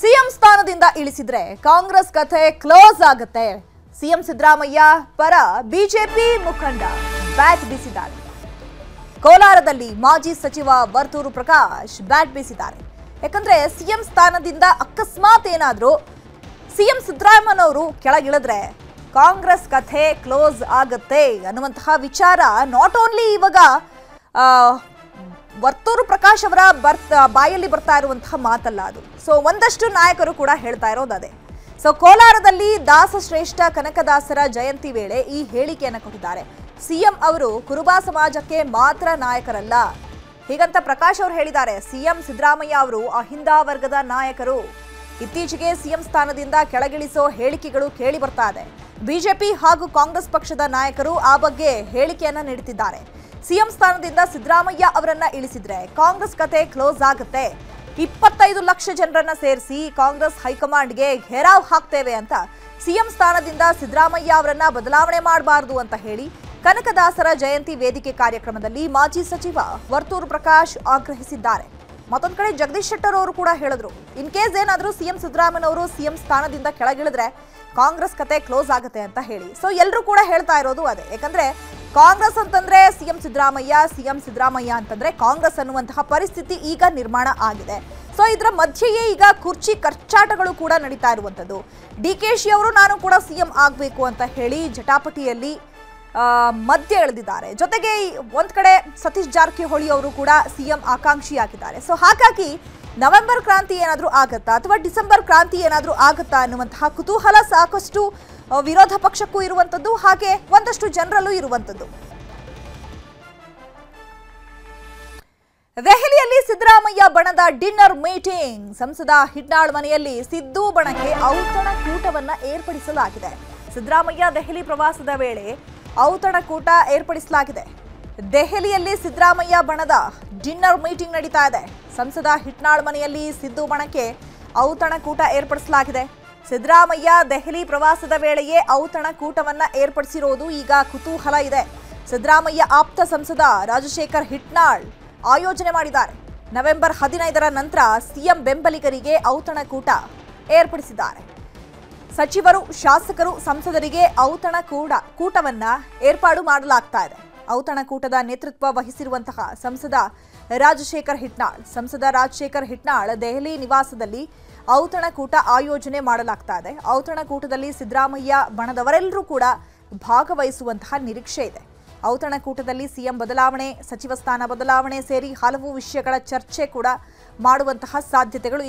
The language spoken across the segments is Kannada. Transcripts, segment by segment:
ಸಿಎಂ ಸ್ಥಾನದಿಂದ ಇಳಿಸಿದ್ರೆ ಕಾಂಗ್ರೆಸ್ ಕಥೆ ಕ್ಲೋಸ್ ಆಗುತ್ತೆ. ಸಿಎಂ ಸಿದ್ದರಾಮಯ್ಯ ಪರ ಬಿಜೆಪಿ ಮುಖಂಡ ಬ್ಯಾಟ್ ಬೀಸಿದ್ದಾರೆ. ಕೋಲಾರದಲ್ಲಿ ಮಾಜಿ ಸಚಿವ ವರ್ತೂರು ಪ್ರಕಾಶ್ ಬ್ಯಾಟ್ ಬೀಸಿದ್ದಾರೆ. ಯಾಕಂದ್ರೆ ಸಿಎಂ ಸ್ಥಾನದಿಂದ ಅಕಸ್ಮಾತ್ ಏನಾದರೂ ಸಿಎಂ ಸಿದ್ದರಾಮಯ್ಯನವರು ಕೆಳಗಿಳಿದ್ರೆ ಕಾಂಗ್ರೆಸ್ ಕಥೆ ಕ್ಲೋಸ್ ಆಗುತ್ತೆ ಅನ್ನುವಂತಹ ವಿಚಾರ ನಾಟ್ ಓನ್ಲಿ ಇವಾಗ ವರ್ತೂರು ಪ್ರಕಾಶ್ ಅವರ ಬಾಯಲ್ಲಿ ಬರ್ತಾ ಇರುವಂತಹ ಮಾತಲ್ಲ ಅದು. ಸೊ ಒಂದಷ್ಟು ನಾಯಕರು ಕೂಡ ಹೇಳ್ತಾ ಇರೋದು ಅದೇ. ಸೊ ಕೋಲಾರದಲ್ಲಿ ದಾಸಶ್ರೇಷ್ಠ ಕನಕದಾಸರ ಜಯಂತಿ ವೇಳೆ ಈ ಹೇಳಿಕೆಯನ್ನು ಕೊಟ್ಟಿದ್ದಾರೆ. ಸಿಎಂ ಅವರು ಕುರುಬಾ ಸಮಾಜಕ್ಕೆ ಮಾತ್ರ ನಾಯಕರಲ್ಲ ಹೀಗಂತ ಪ್ರಕಾಶ್ ಅವರು ಹೇಳಿದ್ದಾರೆ. ಸಿಎಂ ಸಿದ್ದರಾಮಯ್ಯ ಅವರು ಅಹಿಂದ ವರ್ಗದ ನಾಯಕರು. ಇತ್ತೀಚೆಗೆ ಸಿಎಂ ಸ್ಥಾನದಿಂದ ಕೆಳಗಿಳಿಸೋ ಹೇಳಿಕೆಗಳು ಕೇಳಿ ಬರ್ತಾ ಇದೆ. ಬಿಜೆಪಿ ಹಾಗೂ ಕಾಂಗ್ರೆಸ್ ಪಕ್ಷದ ನಾಯಕರು ಆ ಬಗ್ಗೆ ಹೇಳಿಕೆಯನ್ನ ನೀಡುತ್ತಿದ್ದಾರೆ. ಸಿಎಂ ಸ್ಥಾನದಿಂದ ಸಿದ್ದರಾಮಯ್ಯ ಅವರನ್ನ ಇಳಿಸಿದ್ರೆ ಕಾಂಗ್ರೆಸ್ ಕತೆ ಕ್ಲೋಸ್ ಆಗುತ್ತೆ. 25 ಲಕ್ಷ ಜನರನ್ನ ಸೇರಿಸಿ ಕಾಂಗ್ರೆಸ್ ಹೈಕಮಾಂಡ್ಗೆ ಘೇರಾವ್ ಹಾಕ್ತೇವೆ ಅಂತ ಸಿಎಂ ಸ್ಥಾನದಿಂದ ಸಿದ್ದರಾಮಯ್ಯ ಅವರನ್ನ ಬದಲಾವಣೆ ಮಾಡಬಾರದು ಅಂತ ಹೇಳಿ ಕನಕದಾಸರ ಜಯಂತಿ ವೇದಿಕೆ ಕಾರ್ಯಕ್ರಮದಲ್ಲಿ ಮಾಜಿ ಸಚಿವ ವರ್ತೂರು ಪ್ರಕಾಶ್ ಆಗ್ರಹಿಸಿದ್ದಾರೆ. ಮತ್ತೊಂದು ಕಡೆ ಜಗದೀಶ್ ಶೆಟ್ಟರ್ ಅವರು ಕೂಡ ಹೇಳಿದ್ರು, ಇನ್ ಕೇಸ್ ಏನಾದರೂ ಸಿಎಂ ಸಿದ್ದರಾಮಯ್ಯನವರು ಸಿಎಂ ಸ್ಥಾನದಿಂದ ಕೆಳಗಿಳಿದ್ರೆ ಕಾಂಗ್ರೆಸ್ ಕತೆ ಕ್ಲೋಸ್ ಆಗುತ್ತೆ ಅಂತ ಹೇಳಿ. ಸೊ ಎಲ್ಲರೂ ಕೂಡ ಹೇಳ್ತಾ ಇರೋದು ಅದೇ. ಯಾಕಂದ್ರೆ ಕಾಂಗ್ರೆಸ್ ಅಂತಂದ್ರೆ ಸಿಎಂ ಸಿದ್ದರಾಮಯ್ಯ ಅಂತಂದ್ರೆ ಕಾಂಗ್ರೆಸ್ ಅನ್ನುವಂತಹ ಪರಿಸ್ಥಿತಿ ಈಗ ನಿರ್ಮಾಣ ಆಗಿದೆ. ಸೊ ಇದರ ಮಧ್ಯೆಯೇ ಈಗ ಕುರ್ಚಿ ಕಚ್ಚಾಟಗಳು ಕೂಡ ನಡೀತಾ ಇರುವಂತದ್ದು. ಡಿಕೆಶಿ ಅವರು ನಾನು ಕೂಡ ಸಿಎಂ ಆಗಬೇಕು ಅಂತ ಹೇಳಿ ಜಟಾಪಟಿಯಲ್ಲಿ ಮಧ್ಯೆ ಎಳೆದಿದ್ದಾರೆ. ಜೊತೆಗೆ ಒಂದ್ ಕಡೆ ಸತೀಶ್ ಜಾರಕಿಹೊಳಿ ಅವರು ಕೂಡ ಸಿಎಂ ಆಕಾಂಕ್ಷಿಯಾಗಿದ್ದಾರೆ. ಸೊ ಹಾಗಾಗಿ ನವೆಂಬರ್ ಕ್ರಾಂತಿ ಏನಾದರೂ ಆಗತ್ತಾ ಅಥವಾ ಡಿಸೆಂಬರ್ ಕ್ರಾಂತಿ ಏನಾದರೂ ಆಗತ್ತಾ ಅನ್ನುವಂತಹ ಕುತೂಹಲ ಸಾಕಷ್ಟು ವಿರೋಧ ಪಕ್ಷಕ್ಕೂ ಇರುವಂತದ್ದು, ಹಾಗೆ ಒಂದಷ್ಟು ಜನರಲ್ಲೂ ಇರುವಂತದ್ದು. ದೆಹಲಿಯಲ್ಲಿ ಸಿದ್ದರಾಮಯ್ಯ ಬಣದ ಡಿನ್ನರ್ ಮೀಟಿಂಗ್. ಸಂಸದ ಹಿಟ್ನಾಳ್ ಮನೆಯಲ್ಲಿ ಸಿದ್ದು ಬಣಕ್ಕೆ ಔತಣಕೂಟವನ್ನ ಏರ್ಪಡಿಸಲಾಗಿದೆ. ಸಿದ್ದರಾಮಯ್ಯ ದೆಹಲಿ ಪ್ರವಾಸದ ವೇಳೆ ಔತಣಕೂಟ ಏರ್ಪಡಿಸಲಾಗಿದೆ. ದೆಹಲಿಯಲ್ಲಿ ಸಿದ್ದರಾಮಯ್ಯ ಬಣದ ಡಿನ್ನರ್ ಮೀಟಿಂಗ್ ನಡೀತಾ ಇದೆ. ಸಂಸದ ಹಿಟ್ನಾಳ್ ಮನೆಯಲ್ಲಿ ಸಿದ್ದು ಬಣಕ್ಕೆ ಔತಣಕೂಟ ಏರ್ಪಡಿಸಲಾಗಿದೆ. ಸಿದ್ದರಾಮಯ್ಯ ದೆಹಲಿ ಪ್ರವಾಸದ ವೇಳೆಯೇ ಔತಣಕೂಟವನ್ನ ಏರ್ಪಡಿಸಿರೋದು ಈಗ ಕುತೂಹಲ ಇದೆ. ಸಿದ್ದರಾಮಯ್ಯ ಆಪ್ತ ಸಂಸದ ರಾಜಶೇಖರ್ ಹಿಟ್ನಾಳ್ ಆಯೋಜನೆ ಮಾಡಿದ್ದಾರೆ. ನವೆಂಬರ್ 15ರ ನಂತರ ಸಿಎಂ ಬೆಂಬಲಿಗರಿಗೆ ಔತಣಕೂಟ ಏರ್ಪಡಿಸಿದ್ದಾರೆ. ಸಚಿವರು, ಶಾಸಕರು, ಸಂಸದರಿಗೆ ಔತಣಕೂಟವನ್ನ ಏರ್ಪಾಡು ಮಾಡಲಾಗ್ತಾ ಇದೆ. ಔತಣಕೂಟದ ನೇತೃತ್ವ ವಹಿಸಿರುವಂತಹ ಸಂಸದ ರಾಜಶೇಖರ್ ಹಿಟ್ನಾಳ್ ದೆಹಲಿ ನಿವಾಸದಲ್ಲಿ ಔತಣಕೂಟ ಆಯೋಜನೆ ಮಾಡಲಾಗ್ತಾ ಇದೆ. ಔತಣಕೂಟದಲ್ಲಿ ಸಿದ್ದರಾಮಯ್ಯ ಬಣದವರೆಲ್ಲರೂ ಕೂಡ ಭಾಗವಹಿಸುವಂತಹ ನಿರೀಕ್ಷೆ ಇದೆ. ಔತಣಕೂಟದಲ್ಲಿ ಸಿಎಂ ಬದಲಾವಣೆ, ಸಚಿವ ಸ್ಥಾನ ಬದಲಾವಣೆ ಸೇರಿ ಹಲವು ವಿಷಯಗಳ ಚರ್ಚೆ ಕೂಡ ಮಾಡುವಂತಹ ಸಾಧ್ಯತೆಗಳು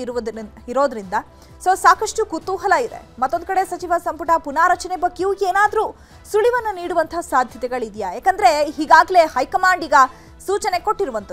ಇರೋದ್ರಿಂದ ಸೊ ಸಾಕಷ್ಟು ಕುತೂಹಲ ಇದೆ. ಮತ್ತೊಂದು ಕಡೆ ಸಚಿವ ಸಂಪುಟ ಪುನಾರಚನೆ ಬಗ್ಗೆಯೂ ಏನಾದರೂ ಸುಳಿವನ್ನು ನೀಡುವಂತಹ ಸಾಧ್ಯತೆಗಳಿದೆಯಾ? ಯಾಕಂದ್ರೆ ಈಗಾಗಲೇ ಹೈಕಮಾಂಡ್ ಈಗ ಸೂಚನೆ ಕೊಟ್ಟಿರುವಂಥದ್ದು.